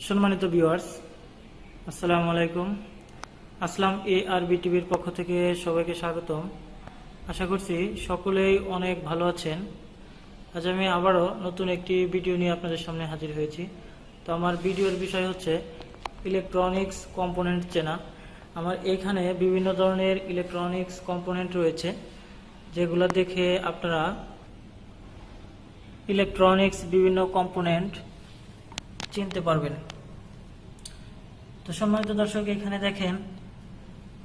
সম্মানিত ভিউয়ার্স, আসসালামু আলাইকুম। আসলাম ARB টিভির পক্ষ থেকে সবাইকে স্বাগতম। আশা করছি সকলেই অনেক ভালো আছেন। আজ আমি আবারও নতুন একটি ভিডিও নিয়ে আপনাদের সামনে হাজির হয়েছি। তো আমার ভিডিওর বিষয় হচ্ছে ইলেকট্রনিক্স কম্পোনেন্ট চেনা। আমার এখানে বিভিন্ন ধরনের ইলেকট্রনিক্স কম্পোনেন্ট রয়েছে, যেগুলো দেখে আপনারা ইলেকট্রনিক্স বিভিন্ন কম্পোনেন্ট চিনতে পারবেন। তো সম্মানিত দর্শক, এখানে দেখেন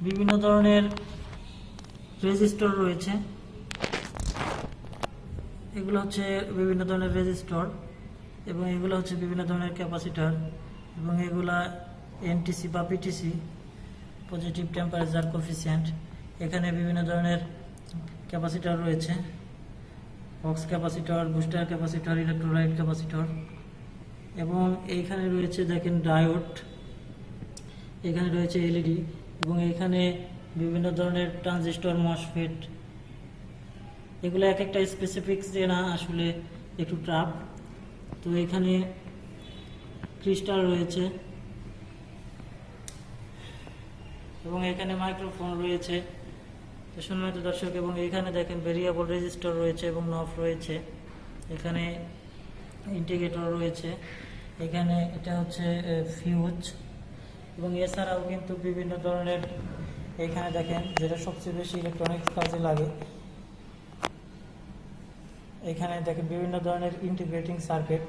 বিভিন্ন ধরনের রেজিস্টর রয়েছে। এগুলো হচ্ছে বিভিন্ন ধরনের রেজিস্টর এবং এগুলো হচ্ছে বিভিন্ন ধরনের ক্যাপাসিটর এবং এগুলা এনটিসি বা পিটিসি, পজিটিভ টেম্পারেচার কোফিসিয়েন্ট। এখানে বিভিন্ন ধরনের ক্যাপাসিটর রয়েছে, box capacitor, booster capacitor, electrolyte capacitor এবং এইখানে রয়েছে দেখেন ডায়োড, এখানে রয়েছে এলইডি এবং এখানে বিভিন্ন ধরনের ট্রানজিস্টর, মসফেট। এগুলো এক একটা স্পেসিফিক্স চেনা আসলে একটু টাফ। তো এখানে ক্রিস্টাল রয়েছে এবং এখানে মাইক্রোফোন রয়েছে। তো সম্মানিত দর্শক, এবং এখানে দেখেন ভেরিয়েবল রেজিস্টর রয়েছে এবং নফ রয়েছে। এখানে ইন্টিগ্রেটর রয়েছে, এখানে এটা হচ্ছে ফিউজ এবং এছাড়াও কিন্তু বিভিন্ন ধরনের, এখানে দেখেন যেটা সবচেয়ে বেশি ইলেকট্রনিক্স কাজে লাগে, এখানে দেখেন বিভিন্ন ধরনের ইন্টিগ্রেটিং সার্কিট,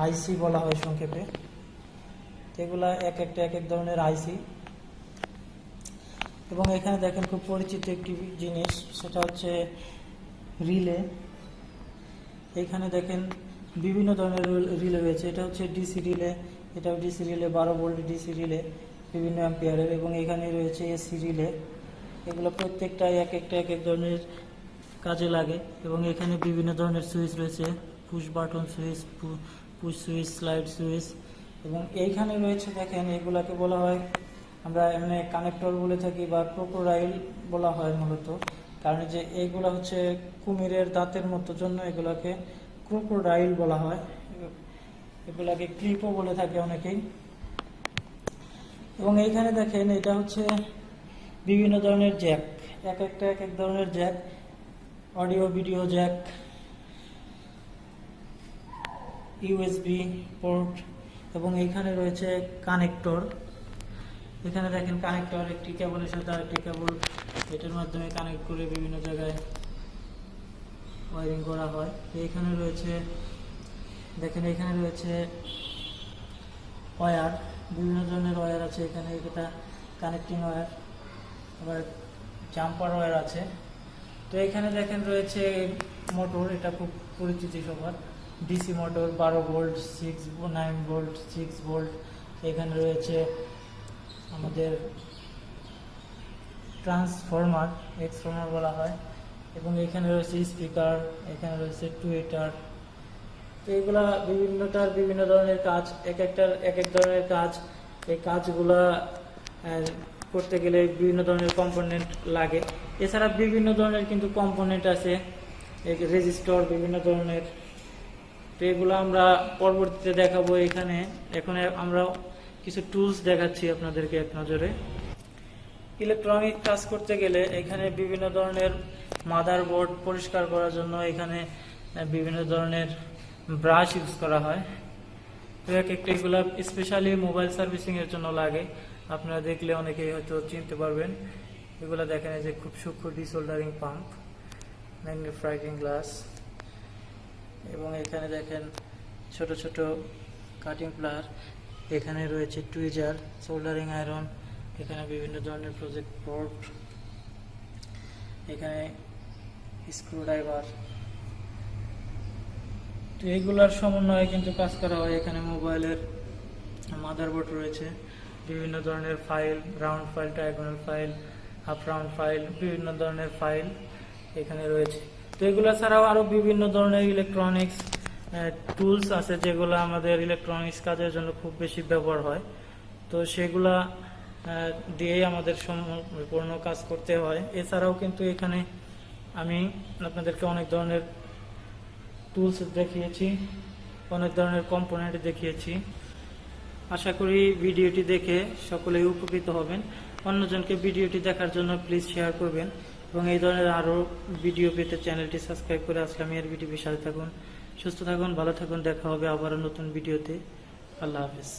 আইসি বলা হয় সংক্ষেপে। এগুলা এক এক ধরনের আইসি। এবং এখানে দেখেন খুব পরিচিত একটি জিনিস, সেটা হচ্ছে রিলে। এখানে দেখেন বিভিন্ন ধরনের রিলে রয়েছে। এটা হচ্ছে ডিসি রিলে, এটাও DC relay, 12 volt DC relay বিভিন্ন অ্যাম্পিয়ারের। এবং এখানে রয়েছে এসি রিলে। এগুলো প্রত্যেকটাই এক এক ধরনের কাজে লাগে। এবং এখানে বিভিন্ন ধরনের সুইচ রয়েছে, push button switch, push switch, slide switch. এবং এইখানে রয়েছে দেখেন, এগুলাকে বলা হয়, আমরা এমনি কানেক্টর বলে থাকি বা ক্রোকোডাইল বলা হয় মূলত, কারণ যে এইগুলা হচ্ছে কুমিরের দাঁতের মতো জন্য এগুলাকে ক্রোকোডাইল বলা হয়। এগুলাকে ক্লিপও বলে থাকে অনেকেই। এবং এইখানে দেখেন এটা হচ্ছে বিভিন্ন ধরনের জ্যাক, এক এক ধরনের Jack, audio video Jack, USB port এবং এইখানে রয়েছে কানেক্টর। এখানে দেখেন কানেক্টর, একটি কেবলের সাথে আরেকটি কেবল, এটার মাধ্যমে কানেক্ট করে বিভিন্ন জায়গায় ওয়ারিং করা হয়। এইখানে রয়েছে দেখেন, এখানে রয়েছে ওয়্যার, বিভিন্ন ধরনের ওয়্যার আছে এখানে। এটা কানেক্টিং ওয়্যার, আবার জাম্পার ওয়্যার আছে। তো এখানে দেখেন রয়েছে মোটর, এটা খুব পরিচিত সবার, DC motor, 12 volt, 9 volt, 6 volt. এখানে রয়েছে আমাদের ট্রান্সফরমার, এক্সফরমার বলা হয়। এবং এখানে রয়েছে স্পিকার, এখানে রয়েছে টুইটার। তো এগুলা বিভিন্নটার বিভিন্ন ধরনের কাজ, এক এক ধরনের কাজ। এই কাজগুলা করতে গেলে বিভিন্ন ধরনের কম্পোনেন্ট লাগে। এছাড়া বিভিন্ন ধরনের কিন্তু কম্পোনেন্ট আছে, রেজিস্টর বিভিন্ন ধরনের। তো এগুলো আমরা পরবর্তীতে দেখাবো। এখানে এখন আমরা কিছু টুলস দেখাচ্ছি আপনাদেরকে এক নজরে। ইলেকট্রনিক কাজ করতে গেলে এখানে বিভিন্ন ধরনের মাদারবোর্ড পরিষ্কার করার জন্য এখানে বিভিন্ন ধরনের ব্রাশ ইউজ করা হয়। তো এক একটা এগুলো স্পেশালি মোবাইল সার্ভিসিং এর জন্য লাগে। আপনারা দেখলে অনেকেই হয়তো চিনতে পারবেন। এগুলো দেখেন যে খুব সূক্ষ্ম ডিসোল্ডারিং পাম্প, ম্যাগনিফাইং গ্লাস। এবং এখানে দেখেন ছোট ছোট কাটিং প্লার, এখানে রয়েছে টুইজার, সোল্ডারিং আয়রন, এখানে বিভিন্ন ধরনের প্রজেক্ট বোর্ড, এখানে স্ক্রুড্রাইভার। তো এইগুলার সমন্বয়ে কিন্তু কাজ করা হয়। এখানে মোবাইলের মাদারবোর্ড রয়েছে, বিভিন্ন ধরনের file, round file, diagonal file, half round file, বিভিন্ন ধরনের ফাইল এখানে রয়েছে। তো এগুলো ছাড়াও আরো বিভিন্ন ধরনের ইলেকট্রনিক্স টুলস আছে, যেগুলো আমাদের ইলেকট্রনিক্স কাজের জন্য খুব বেশি ব্যবহার হয়। তো সেগুলা দিয়েই আমাদের সম্পূর্ণ কাজ করতে হয়। এছাড়াও কিন্তু এখানে আমি আপনাদেরকে অনেক ধরনের টুলস দেখিয়েছি, অনেক ধরনের কম্পোনেন্ট দেখিয়েছি। আশা করি ভিডিওটি দেখে সকলেই উপকৃত হবেন। অন্যজনকে ভিডিওটি দেখার জন্য প্লিজ শেয়ার করবেন এবং এই ধরনের আরও ভিডিও পেতে চ্যানেলটি সাবস্ক্রাইব করে আসলামি বিটিভির সাথে থাকুন। সুস্থ থাকুন, ভালো থাকুন, দেখা হবে আবারও নতুন ভিডিওতে। আল্লাহ হাফেজ।